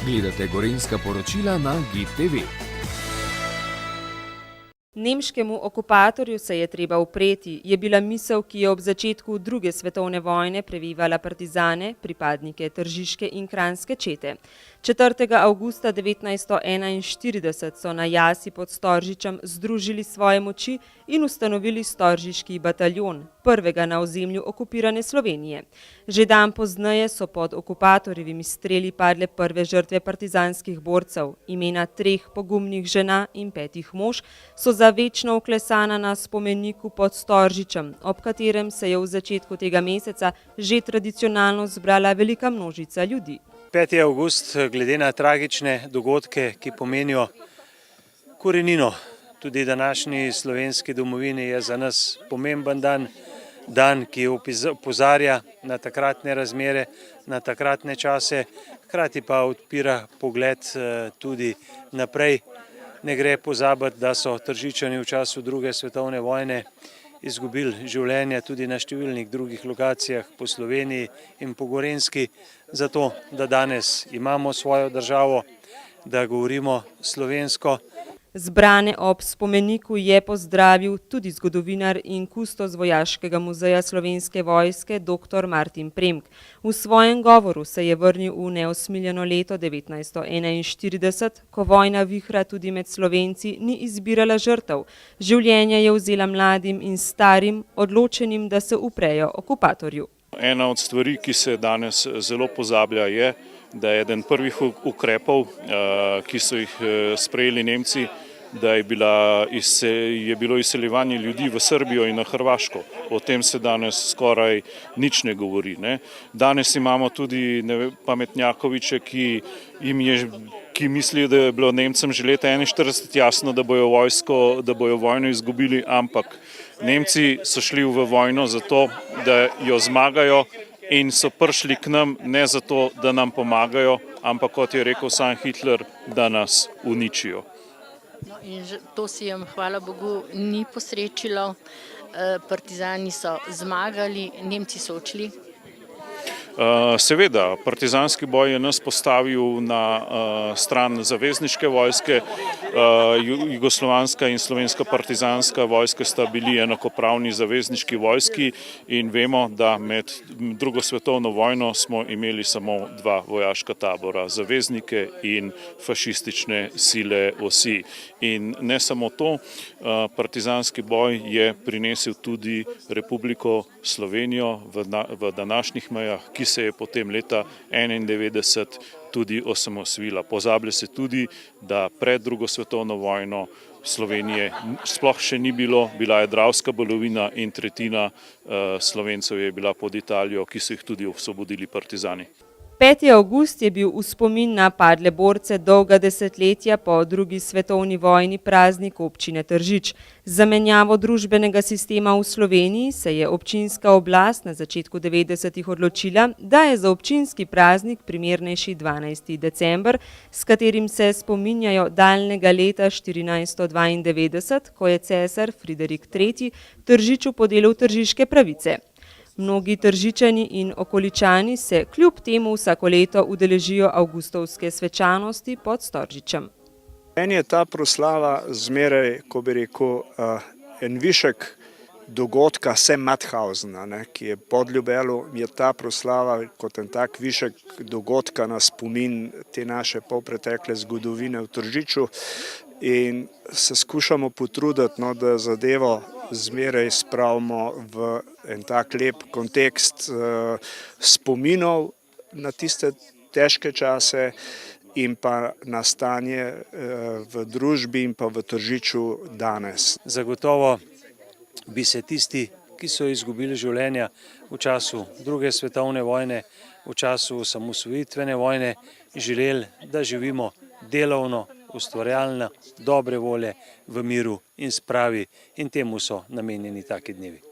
Gledate Gorenjska poročila na GID TV. Nemškemu okupatorju se je treba upreti, je bila misel, ki je ob začetku druge svetovne vojne previvala partizane, pripadnike tržiške in kranjske čete. 4. avgusta 1941 so na jasi pod Storžičem združili svoje moči in ustanovili Storžiški bataljon, prvega na ozemlju okupirane Slovenije. Že dan pozneje so pod okupatorjevimi streli padle prve žrtve partizanskih borcev. Imena 3 pogumnih žena in 5 mož so za večno vklesana na spomeniku pod Storžičem, ob katerem se je v začetku tega meseca že tradicionalno zbrala velika množica ljudi. 5. avgust, glede na tragične dogodke, ki pomenijo korenino tudi današnji slovenski domovini, je za nas pomemben dan, ki opozarja na takratne razmere, na takratne čase, hkrati pa odpira pogled tudi naprej. Ne gre pozabiti, da so Tržičani v času druge svetovne vojne izgubili življenje tudi na številnih drugih lokacijah po Sloveniji in po Gorenjski, zato da danes imamo svojo državo, da govorimo slovensko. Zbrane ob spomeniku je pozdravil tudi zgodovinar in kustos Vojaškega muzeja Slovenske vojske dr. Martin Premk. V svojem govoru se je vrnil v neosmiljeno leto 1941, ko vojna vihra tudi med Slovenci ni izbirala žrtev. Življenje je vzela mladim in starim, odločenim, da se uprejo okupatorju. Ena od stvari, ki se danes zelo pozablja, je, da je eden prvih ukrepov, ki so jih sprejeli Nemci, da je bilo izseljevanje ljudi v Srbijo in na Hrvaško. O tem se danes skoraj nič ne govori. Danes imamo tudi pametnjakoviče, ki mislijo, da je bilo Nemcem že leta 1941 jasno, da bojo vojno izgubili, ampak Nemci so šli v vojno zato, da jo zmagajo, in so prišli k nam ne zato, da nam pomagajo, ampak kot je rekel sam Hitler, da nas uničijo. No, in to se jim, hvala Bogu, ni posrečilo. Partizani so zmagali, Nemci so odšli. Seveda, partizanski boj je nas postavil na stran zavezniške vojske. Jugoslovanska in slovenska partizanska vojska sta bili enakopravni zavezniški vojski in vemo, da med drugo svetovno vojno smo imeli samo 2 vojaška tabora, zaveznike in fašistične sile osi. In ne samo to, partizanski boj je prinesel tudi Republiko Slovenijo v današnjih mejah, ki se je potem leta 1991 tudi osamosvojila. Pozablja se tudi, da pred drugo svetovno vojno Slovenije sploh še ni bilo, bila je Dravska balovina in tretjina Slovencev je bila pod Italijo, ki so jih tudi osvobodili partizani. 5. avgust je bil v spomin na padle borce dolga desetletja po drugi svetovni vojni praznik občine Tržič. Z zamenjavo družbenega sistema v Sloveniji se je občinska oblast na začetku 90. odločila, da je za občinski praznik primernejši 12. december, s katerim se spominjajo daljnega leta 1492, ko je cesar Friderik III. Tržiču podelil tržiške pravice. Mnogi Tržičani in okoličani se kljub temu vsako leto udeležijo avgustovske svečanosti pod Storžičem. Meni je ta proslava zmeraj, ko bi rekel, en višek dogodka Mauthausena, ki je pod Ljubelo, je ta proslava kot en tak višek dogodka na spomin te naše polpretekle zgodovine v Tržiču in se skušamo potruditi, da zadevo zmeraj spravimo v en tak lep kontekst spominov na tiste težke čase in pa na stanje v družbi in pa v Tržiču danes. Zagotovo bi se tisti, ki so izgubili življenja v času druge svetovne vojne, v času osamosvojitvene vojne, želeli, da živimo delovno, ustvarjalno, dobre volje, v miru in spravi, in temu so namenjeni taki dnevi.